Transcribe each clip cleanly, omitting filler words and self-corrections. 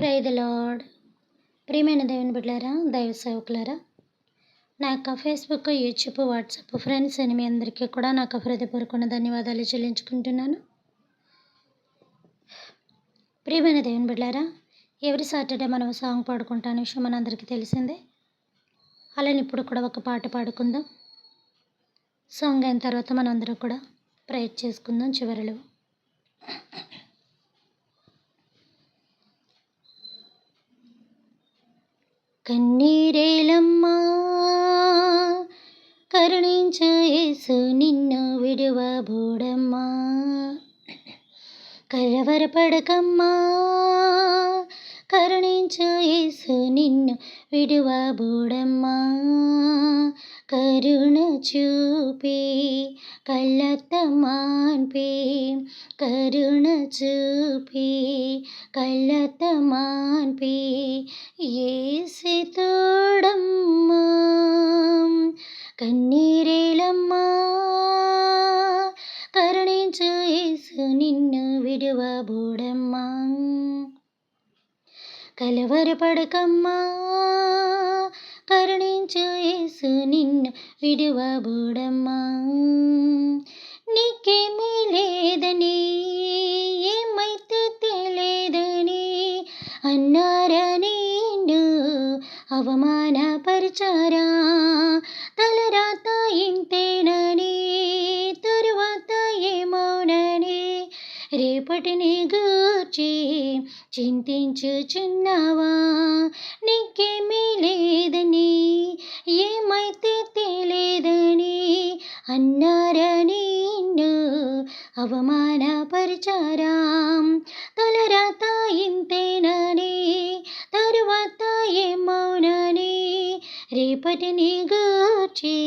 Praise the lord. ప్రియమైన దేవుని బిడ్డలారా, దైవ సేవకులారా, నా యొక్క ఫేస్బుక్, యూట్యూబ్, వాట్సాప్ ఫ్రెండ్స్ అని మీ అందరికీ కూడా నాకు హృదయపూర్వక ధన్యవాదాలు చెల్లించుకుంటున్నాను. ప్రియమైన దేవుని బిడ్డలారా, ఎవ్రీ సాటర్డే మనం సాంగ్ పాడుకుంటాను విషయం మనందరికీ తెలిసిందే. అలానే ఇప్పుడు కూడా ఒక పాట పాడుకుందాం. సాంగ్ అయిన తర్వాత మనందరం కూడా ప్రేయర్ చేసుకుందాం. చివరిలో కన్నీరేలమ్మా కరుణించు యేసు నిన్ను విడువబోడమ్మా, కలవరపడకమ్మా కరుణించు యేసు నిన్ను విడువబోడమ్మా, కరుణ చూపి కళ్ళత మాన్పి, కరుణ చూపి కళ్ళత మాన్పి యేసు తోడమ్మా, కన్నీరేలమ్మా కరుణించు యేసు నిన్ను విడువబోడమ్మా, కలవరపడకమ్మా కరుణించు యేసు నిన్ను విడువబోడమ్మా, నీకేమీ లేదని ఏమైతే తెలియదని అన్నారా నిన్ను అవమానపరిచారా, తలరాత ఇంతేనని తరువాత ఏమౌనని రేపటిని గూర్చి చింతించుచున్నావా, నీకేమీ లేదని ఏమైతే తెలియదని అన్నారా నిన్ను అవమానపరిచారా, తలరాత ఇంతేనని తరువాత ఏమౌనని రేపటిని గూర్చి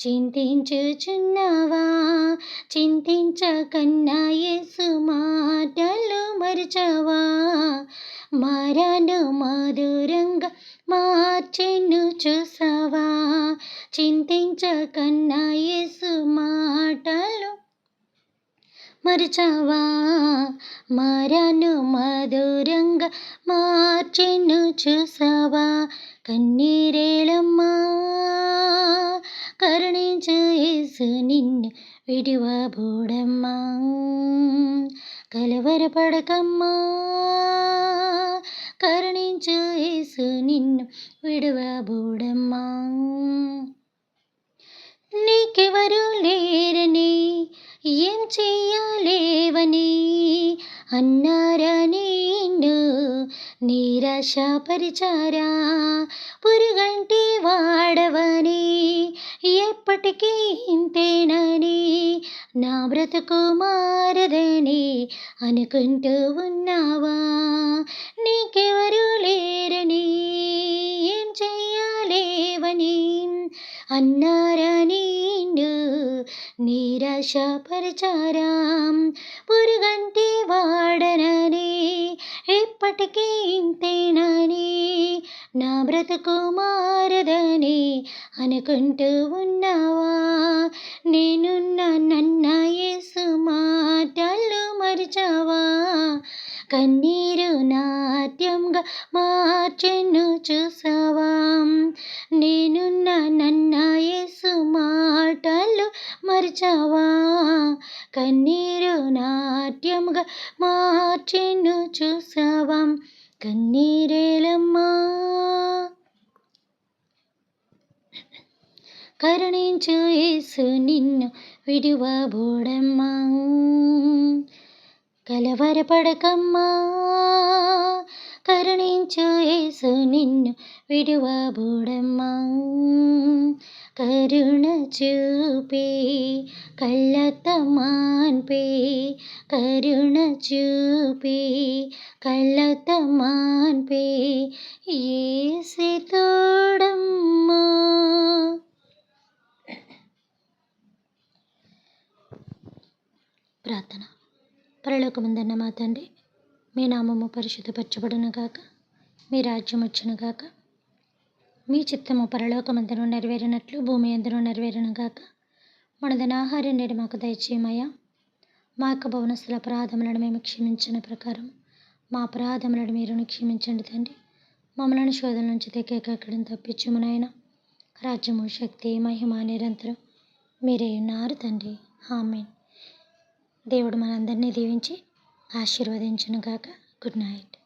చింతించుచున్నావా, చింతించకన్నా యేసు మాటలు మరిచావా, మారాను మధురంగా మార్చెను చూసావా, చింతించకన్నా యేసు మాటలు మరిచావా, మారాను మధురంగా మార్చెను చూసావా, కన్నీరేలమ్మా కరుణించు యేసు నిన్ను విడువబోడమ్మా, కలవరపడకమ్మా కరుణించు యేసు నిన్ను విడువబోడమ్మా, నీకెవరు లేరని ఏం చెయ్యలేవని అన్నారా నిన్ను నిరాశపరిచారా, పురుగంటి వాడవని ఎప్పటికీ ఇంతేనని నా బ్రతుకు మారదని అనుకుంటూ ఉన్నావా, నీకెవరు లేరని ఏం చెయ్యలేవని అన్నారా నిన్ను నిరాశపరిచారా, పురుగంటి వాడనని ఎప్పటికీ ఇంతేనని నా బ్రతుకు మారదని అనుకుంటూ ఉన్నావా, నేనున్నానన్న యేసు మాటలు మరిచావా, కన్నీరు నాట్యంగా మార్చెను చూసావా, నేనున్నానన్న యేసు మాటలు మరిచావా, కన్నీరు నాట్యంగా మార్చెను చూసావా, కన్నీరేలమ్మా కరుణించు యేసు నిన్ను విడువబోడమ్మా, కలవరపడకమ్మా కరుణించు యేసు నిన్ను విడువబోడమ్మా, కరుణ చూపి కళ్ళత మాన్పి, కరుణ చూపి కళ్ళత మాన్పి యేసు తోడమ్మా. ప్రార్థన. పరలోకమందున్న మా తండ్రి, మీ నామము పరిశుద్ధపరచబడును గాక, మీ రాజ్యం వచ్చును గాక, మీ చిత్తము పరలోకమందున నెరవేరినట్లు భూమి యందును నెరవేరును గాక. మనదైన ఆహారం నేడు మాకు దయచేయమయ్యా, మా యొక్క భవనస్థుల అపరాధములను మేము క్షమించిన ప్రకారం మా అపరాధములను మీరును క్షమించండి తండ్రి. మమ్మలను శోధన నుంచి తెగకడం తప్పించుము నాయన. రాజ్యము, శక్తి, మహిమ నిరంతరం మీరే ఉన్నారు తండ్రి. ఆమేన్. దేవుడు మనందరినీ దీవించి ఆశీర్వదించును గాక. Good night.